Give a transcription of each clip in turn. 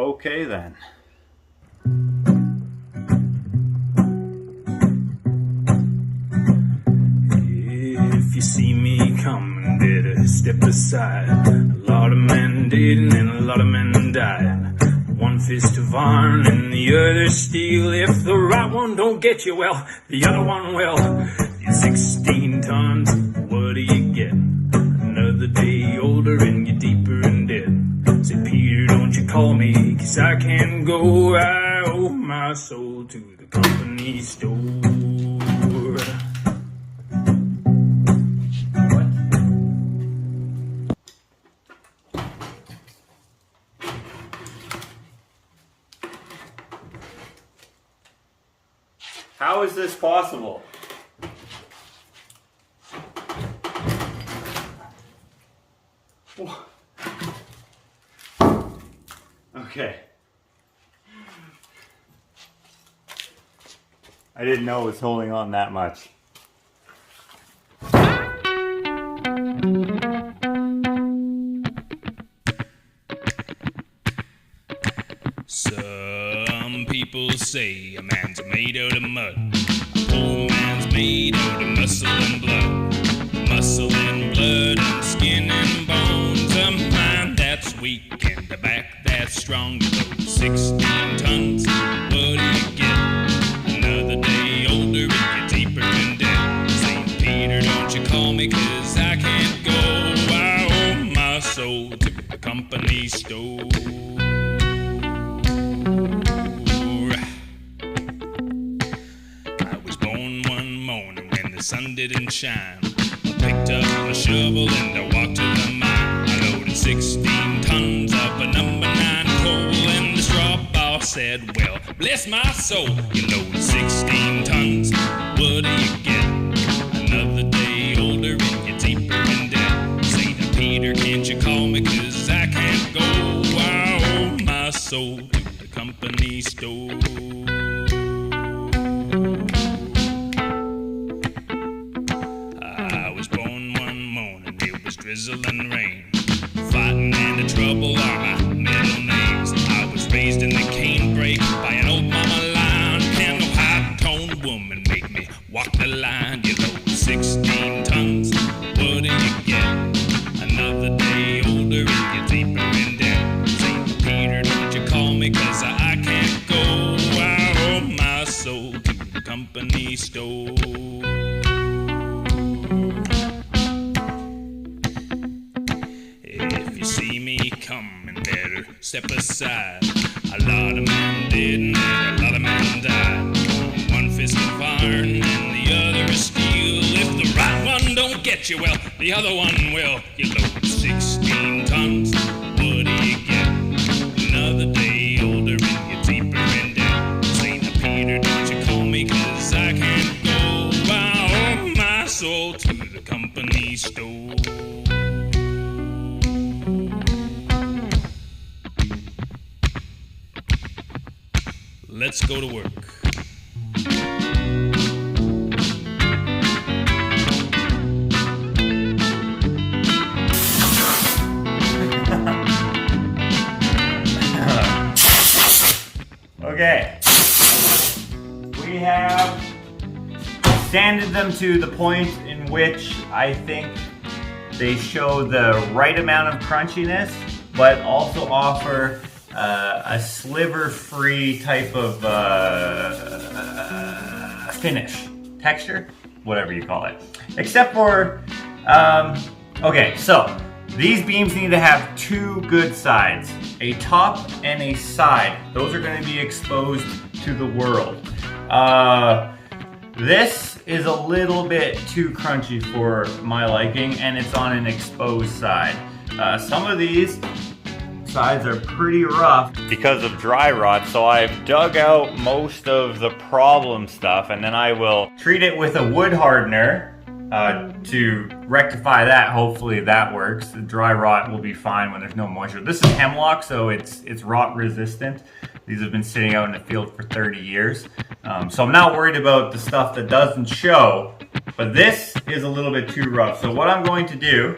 Okay then. If you see me coming, better step aside. A lot of men did and a lot of men died. One fist of iron and the other steel. If the right one don't get you, well, the other one will. You're 16 tons, what do you get? Another day older and you're deeper in debt. Say, Peter, don't you call me, 'cause I can't go. I owe my soul to the company store. How is this possible? Okay. I didn't know it was holding on that much. Some people say a man's made out of mud. A poor man's made out of muscle and blood. Muscle and blood and skin and bones. A mind that's weak and a back that's strong. You load 16 tons, what do you get? Another day older and you're deeper in debt. St. Peter, don't you call me, 'cause I can't go. I owe my soul to the company store. Sun didn't shine. I picked up my shovel and I walked to the mine. I loaded 16 tons of a number 9 coal, and the straw boss said, well, bless my soul, you load 16 tons, what do you get? Another day older and you're deeper in debt. St. Peter, can't you call me, 'cause I can't go. I owe my soul to the company store. Drizzle and rain, fighting and the trouble are my middle names. I was raised in the canebrake by an old mama lion. Can no high-toned woman make me walk the line? You load 16 tons, what do you get? Another day older and you're deeper in debt. St. Peter, don't you call me, 'cause I can't go. I owe my soul to the company store. Coming, better step aside. A lot of men did and a lot of men died. One fist of iron and the other is steel. If the right one don't get you, well, the other one will. You load 16 tons, what do you get? Another day older and you're deeper in debt. St. Peter, don't you call me, 'cause I can't go. I owe my soul to the company store. Let's go to work. Okay. We have sanded them to the point in which I think they show the right amount of crunchiness, but also offer a sliver-free type of finish, texture, whatever you call it. Except for, okay, so these beams need to have 2 good sides, a top and a side. Those are going to be exposed to the world. This is a little bit too crunchy for my liking, and it's on an exposed side. Some of these sides are pretty rough because of dry rot, so I've dug out most of the problem stuff, and then I will treat it with a wood hardener to rectify that. Hopefully that works. The dry rot will be fine when there's no moisture. This is hemlock, so it's rot resistant. These have been sitting out in the field for 30 years. So I'm not worried about the stuff that doesn't show, but this is a little bit too rough. So what I'm going to do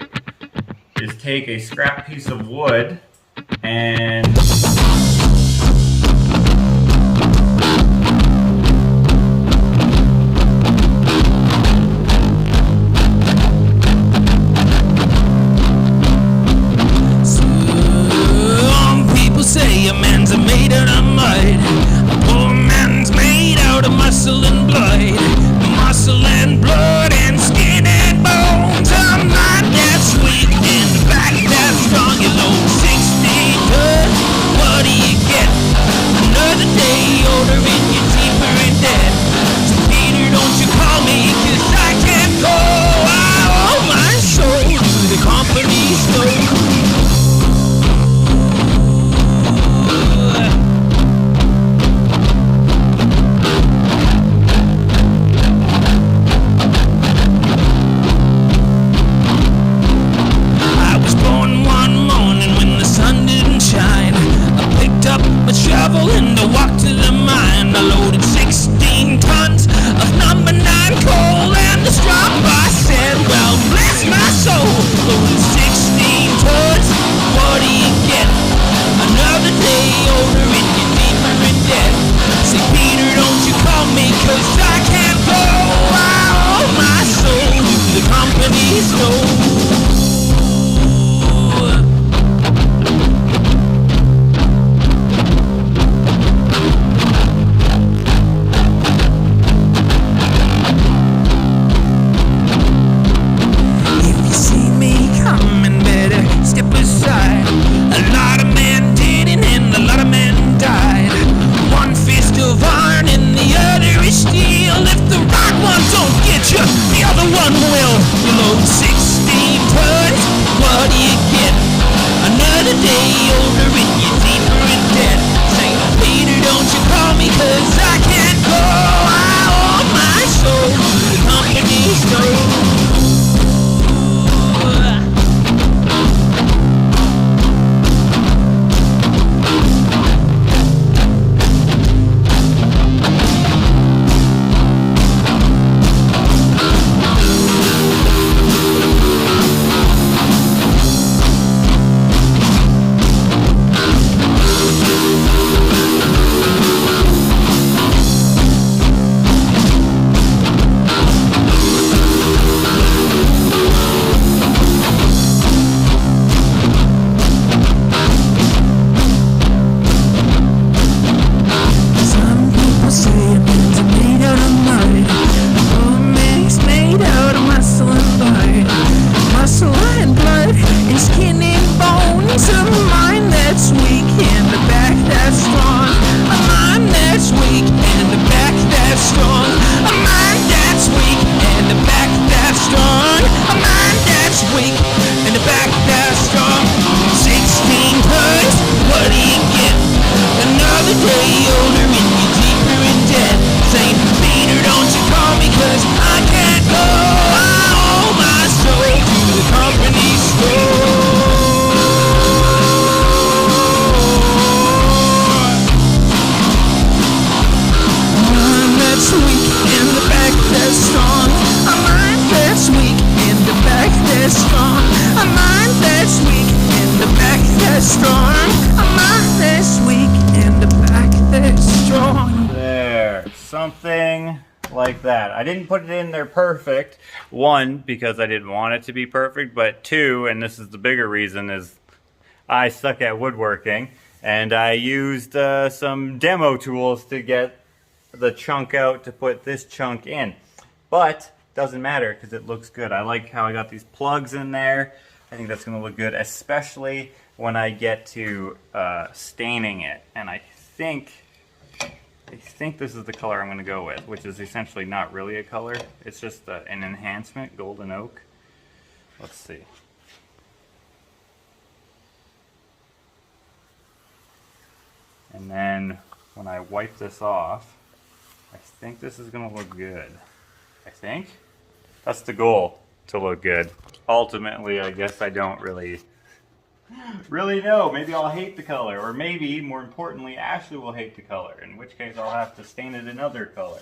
is take a scrap piece of wood and like that. I didn't put it in there perfect. One, because I didn't want it to be perfect, but two, and this is the bigger reason, is I suck at woodworking, and I used some demo tools to get the chunk out to put this chunk in. But doesn't matter because it looks good. I like how I got these plugs in there. I think that's going to look good, especially when I get to staining it. And I think this is the color I'm going to go with, which is essentially not really a color. It's just an enhancement, golden oak. Let's see. And then when I wipe this off, I think this is going to look good. I think. That's the goal, to look good. Ultimately, I guess I don't really know. Maybe I'll hate the color, or maybe, more importantly, Ashley will hate the color, in which case I'll have to stain it another color.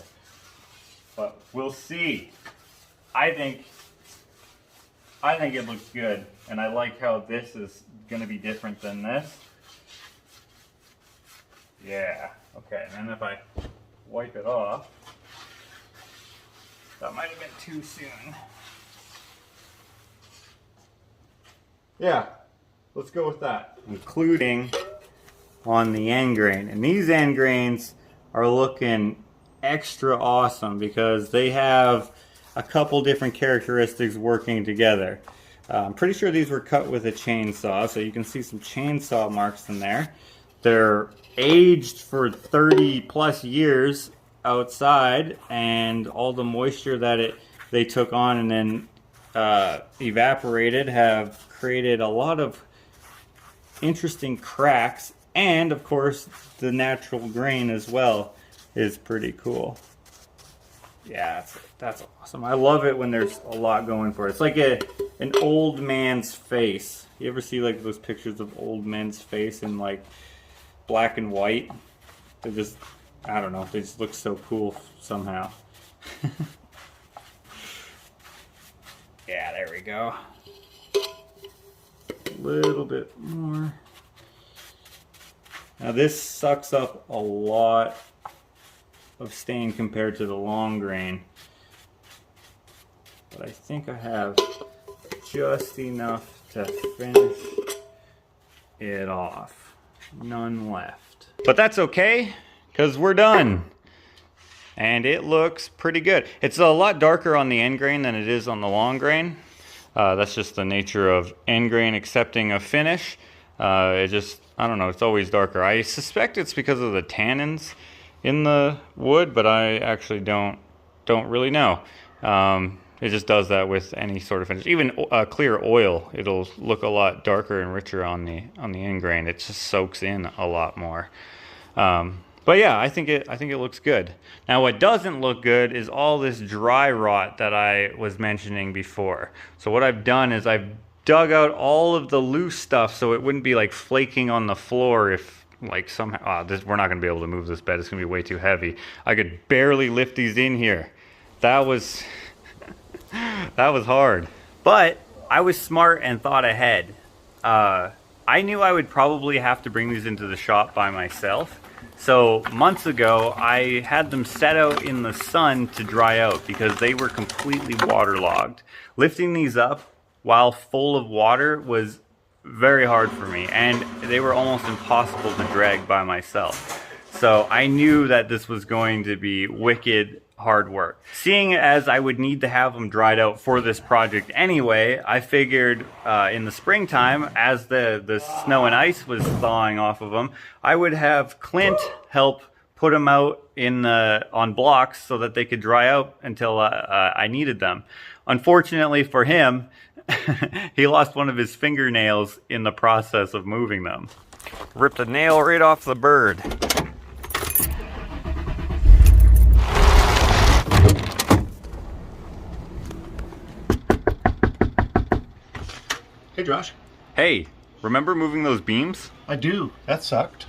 But we'll see. I think it looks good, and I like how this is going to be different than this. Yeah, okay, and then if I wipe it off, that might have been too soon. Yeah, let's go with that. Including on the end grain. And these end grains are looking extra awesome because they have a couple different characteristics working together. I'm pretty sure these were cut with a chainsaw, so you can see some chainsaw marks in there. They're aged for 30 plus years outside, and all the moisture that they took on and then evaporated have created a lot of interesting cracks, and of course the natural grain as well is pretty cool. Yeah, that's awesome. I love it when there's a lot going for it. It's like an old man's face. You ever see like those pictures of old men's face in like black and white? They just, I don't know, they just look so cool somehow. Yeah, there we go. A little bit more. Now this sucks up a lot of stain compared to the long grain, but I think I have just enough to finish it off. None left. But that's okay, because we're done. And it looks pretty good. It's a lot darker on the end grain than it is on the long grain. That's just the nature of end grain accepting a finish. It just, I don't know, it's always darker. I suspect it's because of the tannins in the wood, but I actually don't really know. It just does that with any sort of finish. Even clear oil, it'll look a lot darker and richer on the end grain. It just soaks in a lot more. But yeah, I think it looks good. Now what doesn't look good is all this dry rot that I was mentioning before. So what I've done is I've dug out all of the loose stuff so it wouldn't be like flaking on the floor if like somehow, we're not gonna be able to move this bed, it's gonna be way too heavy. I could barely lift these in here. That was, that was hard. But I was smart and thought ahead. I knew I would probably have to bring these into the shop by myself. So months ago, I had them set out in the sun to dry out because they were completely waterlogged. Lifting these up while full of water was very hard for me, and they were almost impossible to drag by myself. So I knew that this was going to be wicked hard work. Seeing as I would need to have them dried out for this project anyway, I figured in the springtime, as the snow and ice was thawing off of them, I would have Clint help put them out on blocks so that they could dry out until I needed them. Unfortunately for him, he lost one of his fingernails in the process of moving them. Ripped a nail right off the bird. Hey Josh. Hey, remember moving those beams? I do. That sucked.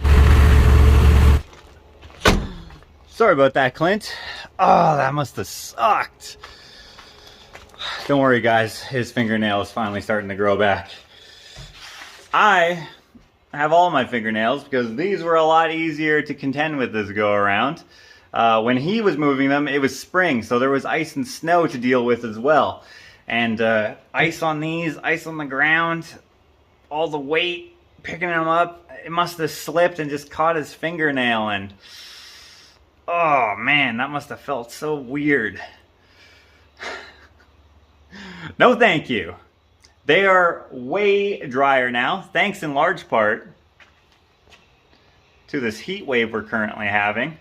Sorry about that, Clint. Oh, that must have sucked. Don't worry, guys. His fingernail is finally starting to grow back. I have all my fingernails because these were a lot easier to contend with this go around. When he was moving them, it was spring, so there was ice and snow to deal with as well. And ice on these, ice on the ground, all the weight, picking them up, it must have slipped and just caught his fingernail, and oh man, that must have felt so weird. No thank you. They are way drier now, thanks in large part to this heat wave we're currently having.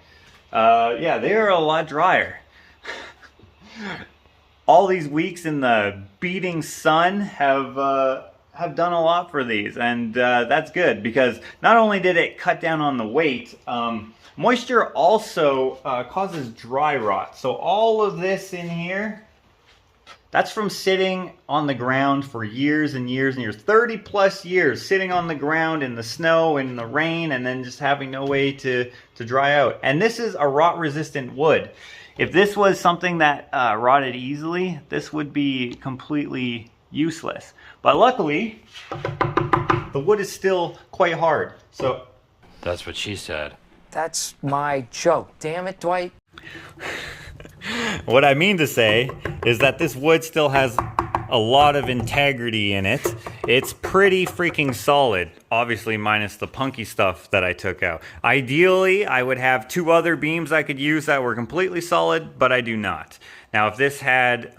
Yeah, they are a lot drier. All these weeks in the beating sun have done a lot for these, and that's good because not only did it cut down on the weight, moisture also causes dry rot. So all of this in here, that's from sitting on the ground for years and years and years, 30 plus years, sitting on the ground in the snow and the rain, and then just having no way to dry out. And this is a rot resistant wood. If this was something that rotted easily, this would be completely useless. But luckily, the wood is still quite hard. So That's what she said. That's my joke. Damn it, Dwight. what I mean to say is that this wood still has a lot of integrity in it. It's pretty freaking solid, obviously minus the punky stuff that I took out. Ideally, I would have 2 other beams I could use that were completely solid, but I do not. Now, if this had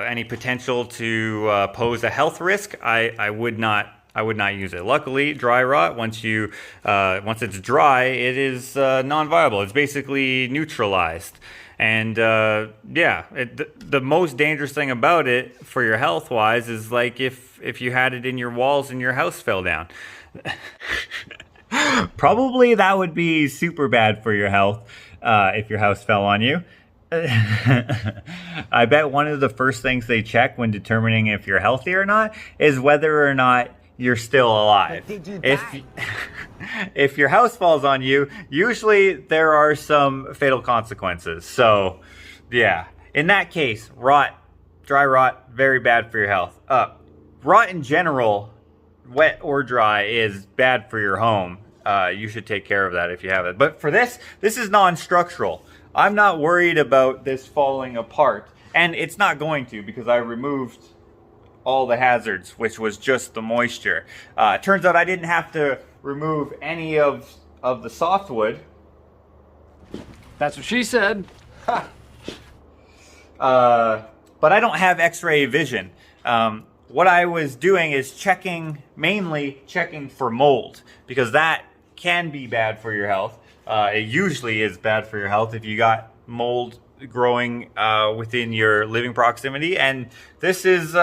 any potential to pose a health risk, I would not use it. Luckily, dry rot, once it's dry, it is non-viable. It's basically neutralized. And yeah, the most dangerous thing about it for your health wise is like if you had it in your walls and your house fell down. Probably that would be super bad for your health if your house fell on you. I bet one of the first things they check when determining if you're healthy or not is whether or not you're still alive. If your house falls on you, usually there are some fatal consequences. So yeah, in that case, dry rot, very bad for your health. Rot in general, wet or dry, is bad for your home. You should take care of that if you have it. But for this is non-structural. I'm not worried about this falling apart, and it's not going to because I removed all the hazards, which was just the moisture. Turns out I didn't have to remove any of the softwood. That's what she said. But I don't have x-ray vision. What I was doing is mainly checking for mold, because that can be bad for your health. It usually is bad for your health if you got mold growing within your living proximity, and this is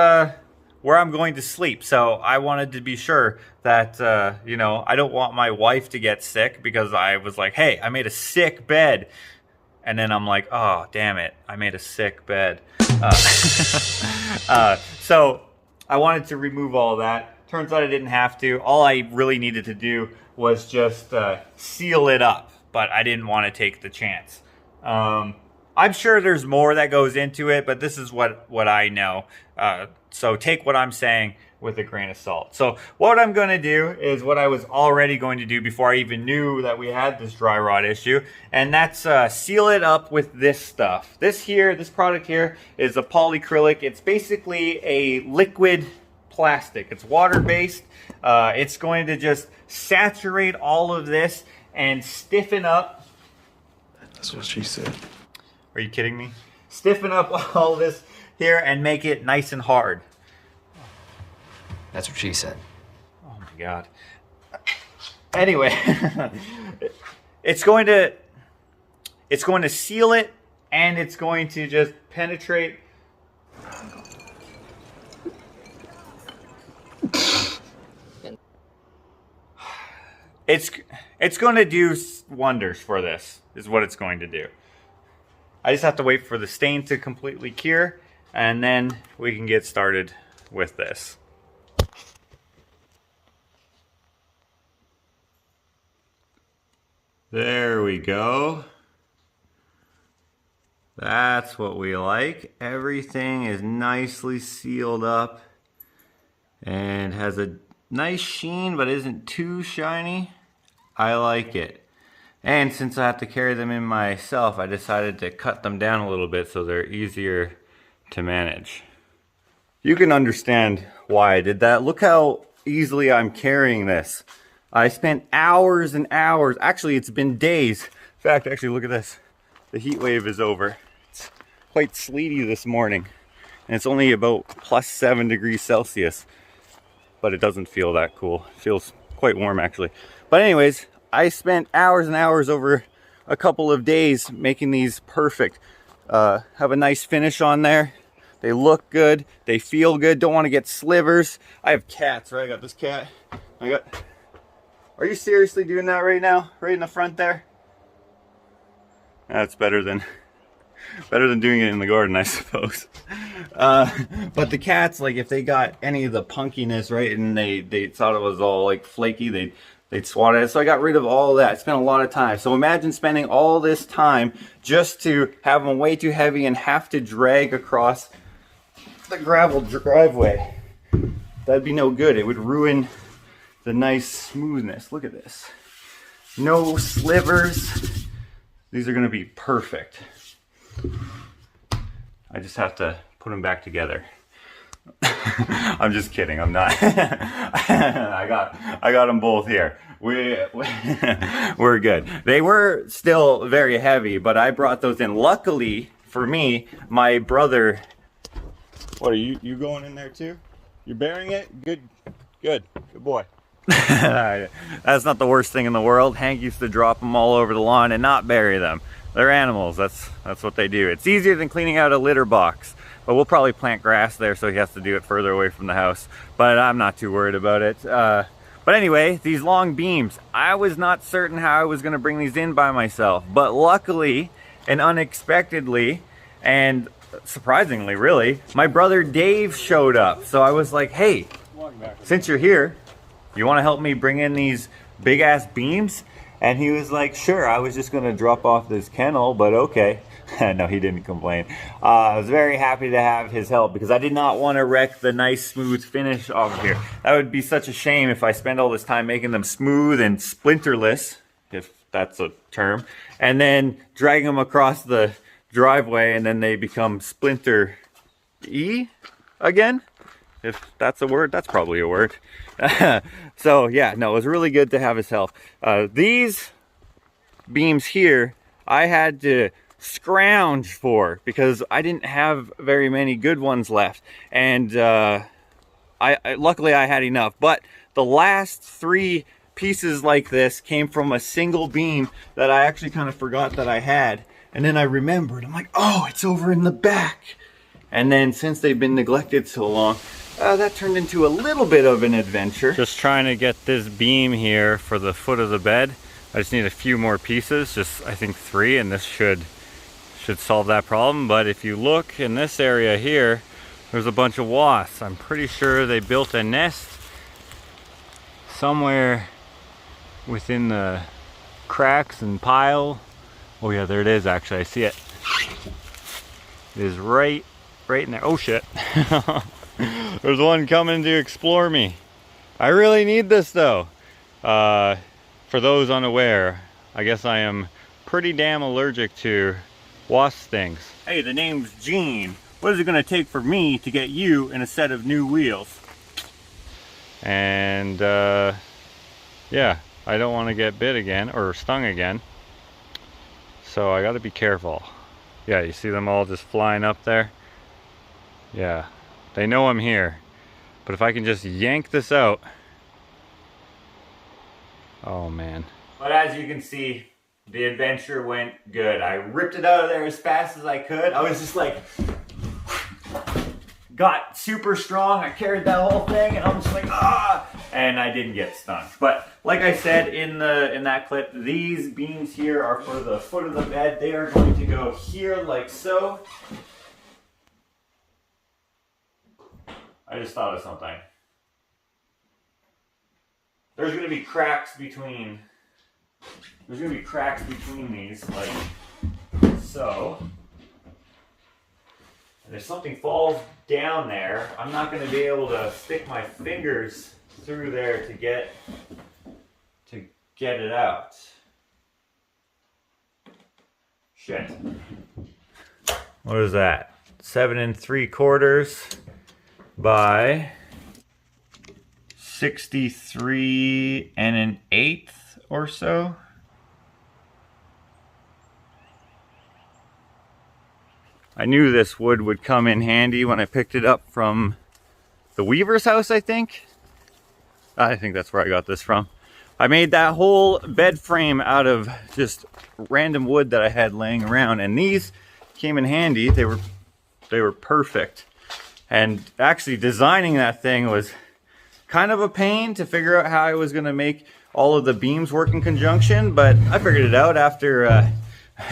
where I'm going to sleep. So I wanted to be sure that, I don't want my wife to get sick, because I was like, hey, I made a sick bed. And then I'm like, oh, damn it, I made a sick bed. So I wanted to remove all that. Turns out I didn't have to. All I really needed to do was just seal it up, but I didn't want to take the chance. I'm sure there's more that goes into it, but this is what I know. So take what I'm saying with a grain of salt. So what I'm going to do is what I was already going to do before I even knew that we had this dry rot issue, and that's seal it up with this stuff. This product here is a polyacrylic. It's basically a liquid plastic. It's water-based. It's going to just saturate all of this and stiffen up. That's what she said. Are you kidding me? Stiffen up all this here and make it nice and hard. That's what she said. Oh my God. Anyway, it's going to seal it, and it's going to just penetrate. It's going to do wonders for this, is what it's going to do. I just have to wait for the stain to completely cure, and then we can get started with this. There we go. That's what we like. Everything is nicely sealed up and has a nice sheen, but isn't too shiny. I like it. And since I have to carry them in myself, I decided to cut them down a little bit so they're easier to manage. You can understand why I did that. Look how easily I'm carrying this. I spent hours and hours. Actually, it's been days. In fact, actually, look at this. The heat wave is over. It's quite sleety this morning. And it's only about +7 degrees Celsius. But it doesn't feel that cool. It feels quite warm, actually. But anyways, I spent hours and hours over a couple of days making these perfect. Have a nice finish on there. They look good. They feel good. Don't want to get slivers. I have cats, right? I got this cat. Are you seriously doing that right now? Right in the front there? That's better than doing it in the garden, I suppose. But the cats, like if they got any of the punkiness, right, and they thought it was all like flaky, they'd swat at it. So I got rid of all that. Spent a lot of time. So imagine spending all this time just to have them way too heavy and have to drag across the gravel driveway. That'd be no good. It would ruin the nice smoothness. Look at this. No slivers. These are going to be perfect. I just have to put them back together. I'm just kidding. I'm not. I got them both here. We're good. They were still very heavy, but I brought those in. Luckily for me, my brother. What are you going in there too? You're bearing it? Good boy. That's not the worst thing in the world. Hank used to drop them all over the lawn and not bury them. They're animals. That's what they do. It's easier than cleaning out a litter box. But we'll probably plant grass there, so he has to do it further away from the house. But I'm not too worried about it. But anyway, these long beams. I was not certain how I was going to bring these in by myself. But luckily and unexpectedly and surprisingly, really, my brother Dave showed up. So I was like, hey, since you're here, you want to help me bring in these big ass beams? And he was like, sure. I was just going to drop off this kennel, but okay. No, he didn't complain. I was very happy to have his help because I did not want to wreck the nice smooth finish off here. That would be such a shame if I spend all this time making them smooth and splinterless, if that's a term, and then drag them across the driveway and then they become splinter-y again. If that's a word, that's probably a word. So yeah, no, it was really good to have his help. These beams here, I had to scrounge for because I didn't have very many good ones left. And luckily I had enough. But the last 3 pieces like this came from a single beam that I actually kind of forgot that I had. And then I remembered, I'm like, oh, it's over in the back. And then since they've been neglected so long, that turned into a little bit of an adventure. Just trying to get this beam here for the foot of the bed. I just need a few more pieces, just I think 3, and this should solve that problem. But if you look in this area here, there's a bunch of wasps. I'm pretty sure they built a nest somewhere within the cracks and pile. Oh yeah, there it is actually, I see it. It is right in there. Oh shit. There's one coming to explore me. I really need this though. For those unaware, I guess I am pretty damn allergic to wasp stings. Hey, the name's Gene. What is it gonna take for me to get you in a set of new wheels? And yeah, I don't want to get bit again or stung again. So I gotta be careful. Yeah, you see them all just flying up there? Yeah, they know I'm here. But if I can just yank this out. Oh man. But as you can see, the adventure went good. I ripped it out of there as fast as I could. I was just like, got super strong. I carried that whole thing and I'm just like, ah! And I didn't get stung. But like I said in that clip, these beams here are for the foot of the bed. They are going to go here like so. I just thought of something. There's going to be cracks between these, like so. And if something falls down there, I'm not going to be able to stick my fingers through there to get it out. Shit. What is that? 7 3/4 by 63 1/8 or so. I knew this wood would come in handy when I picked it up from the weaver's house, I think. I think that's where I got this from. I made that whole bed frame out of just random wood that I had laying around, and these came in handy. They were perfect. And actually designing that thing was kind of a pain to figure out how I was going to make all of the beams work in conjunction, but I figured it out after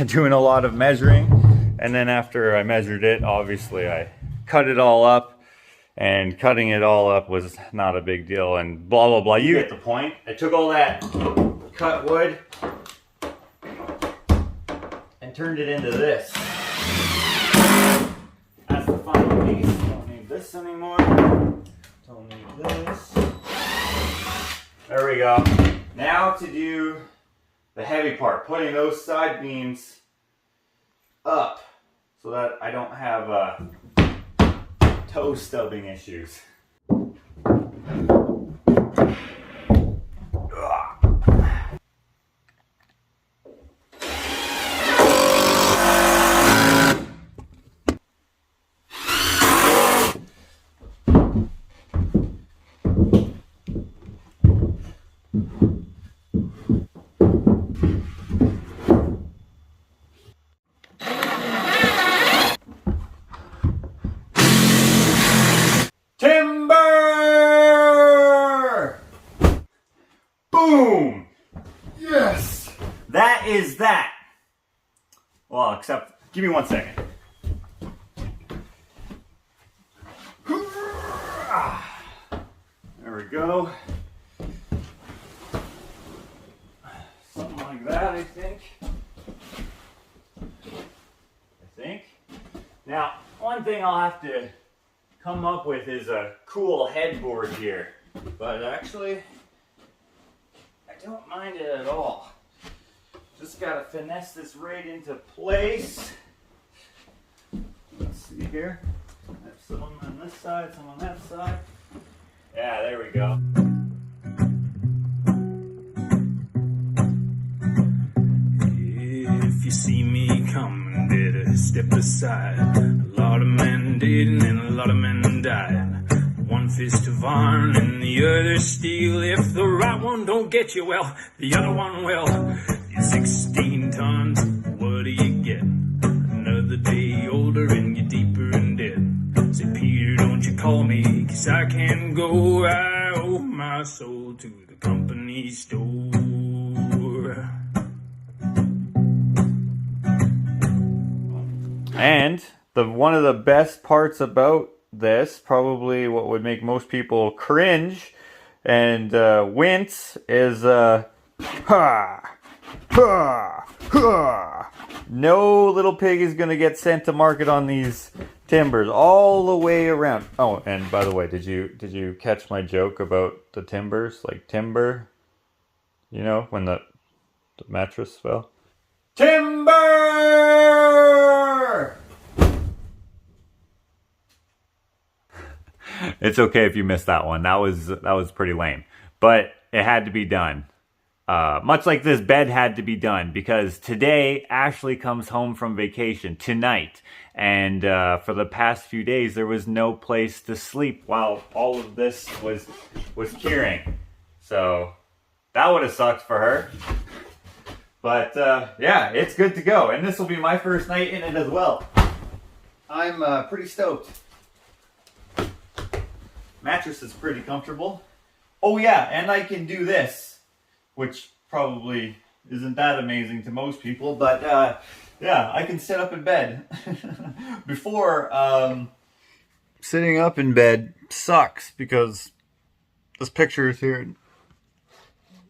doing a lot of measuring. And then after I measured it, obviously I cut it all up, and cutting it all up was not a big deal, and blah, blah, blah. You get the point. I took all that cut wood and turned it into this. That's the final piece. Don't need this anymore. Don't need this. There we go. Now to do the heavy part, putting those side beams up so that I don't have toe stubbing issues. Timber! Boom! Yes! That is that. Well, except, give me 1 second. There we go. Something like that, I think. Now, one thing I'll have to come up with is a cool headboard here, but actually I don't mind it at all. Just gotta finesse this right into place. Let's see here. I have some on this side, some on that side. Yeah, there we go. If you see me coming, better step aside. A lot of men did and a lot of men died. One fist of iron and the other steel. If the right one don't get you, well, the other one will. You're 16 tons, what do you get? Another day older and you're deeper in debt. Say, Peter, don't you call me, 'cause I can't go. I owe my soul to the company store. And one of the best parts about this, probably what would make most people cringe and wince, is no little pig is gonna get sent to market on these timbers all the way around. Oh, and by the way, did you catch my joke about the timbers? Like timber, you know, when the mattress fell. Timber! It's okay if you missed that one. That was pretty lame, but it had to be done. Much like this bed had to be done, because today Ashley comes home from vacation tonight, and for the past few days there was no place to sleep while all of this was curing. So that would have sucked for her. But yeah, it's good to go, and this will be my first night in it as well. I'm pretty stoked. Mattress is pretty comfortable. Oh yeah, and I can do this, which probably isn't that amazing to most people, but yeah, I can sit up in bed. Before, sitting up in bed sucks because this picture is here.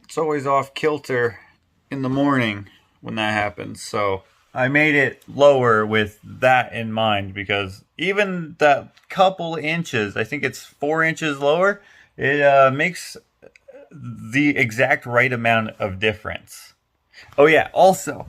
It's always off kilter in the morning when that happens, so I made it lower with that in mind, because even that couple inches, I think it's 4 inches lower, it makes the exact right amount of difference. Oh yeah, also,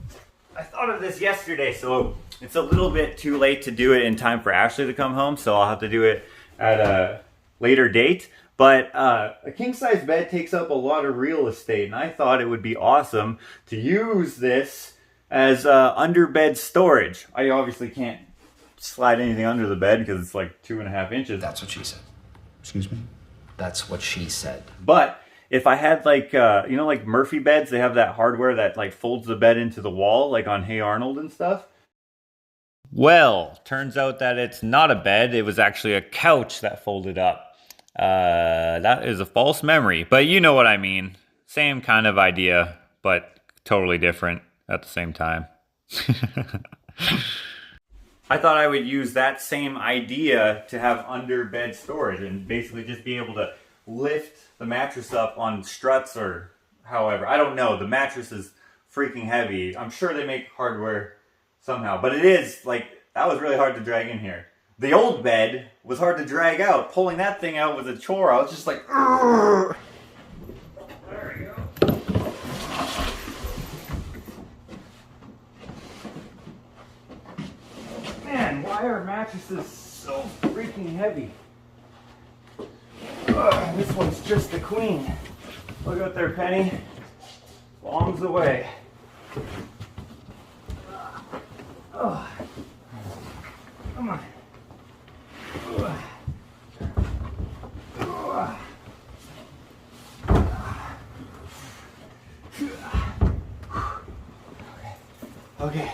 I thought of this yesterday, so it's a little bit too late to do it in time for Ashley to come home, so I'll have to do it at a later date. But a king-size bed takes up a lot of real estate, and I thought it would be awesome to use this as under bed storage. I obviously can't slide anything under the bed because it's like 2.5 inches. That's what she said. Excuse me? That's what she said. But if I had like, you know, like Murphy beds, they have that hardware that like folds the bed into the wall, like on Hey Arnold and stuff. Well, turns out that it's not a bed. It was actually a couch that folded up. That is a false memory, but you know what I mean. Same kind of idea, but totally different at the same time. I thought I would use that same idea to have under bed storage and basically just be able to lift the mattress up on struts or however. I don't know. The mattress is freaking heavy. I'm sure they make hardware somehow, but it is like, that was really hard to drag in here. The old bed was hard to drag out. Pulling that thing out was a chore. I was just like, "Urgh." There we go. Man, why are mattresses so freaking heavy? Ugh, this one's just the queen. Look out there, Penny. Bombs away. Oh. Come on. Okay.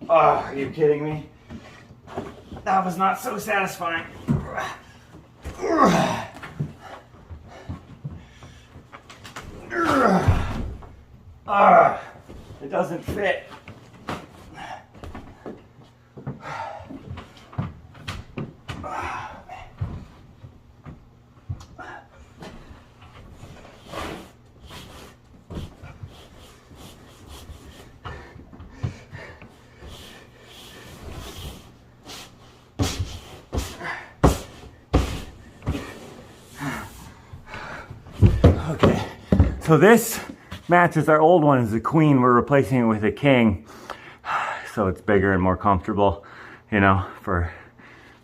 Oh, are you kidding me? That was not so satisfying. It doesn't fit. Okay, so this mattress, our old one, is a queen. We're replacing it with a king, so it's bigger and more comfortable, you know, for...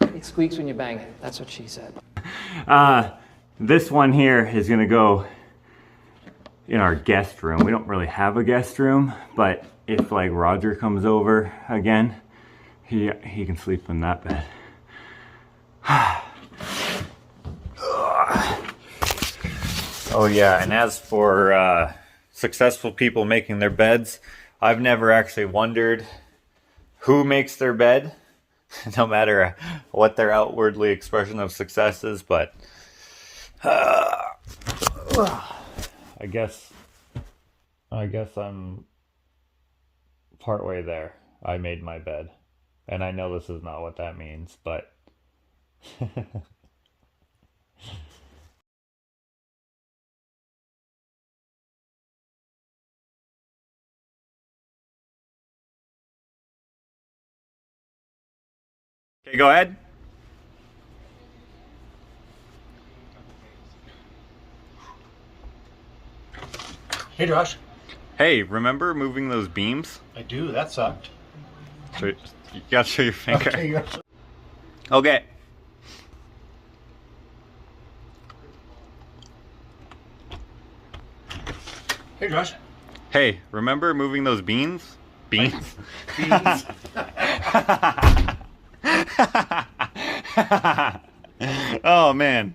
It squeaks when you bang it. That's what she said. This one here is gonna go in our guest room. We don't really have a guest room, but if like Roger comes over again, he can sleep in that bed. Oh yeah, and as for successful people making their beds, I've never actually wondered who makes their bed, no matter what their outwardly expression of success is, but I guess I'm partway there. I made my bed, and I know this is not what that means, but okay, go ahead. Hey Josh. Hey, remember moving those beams? I do, that sucked. So you gotta show your finger. Okay. Okay. Hey Josh. Hey, remember moving those beans? Beans? Beans. Oh man.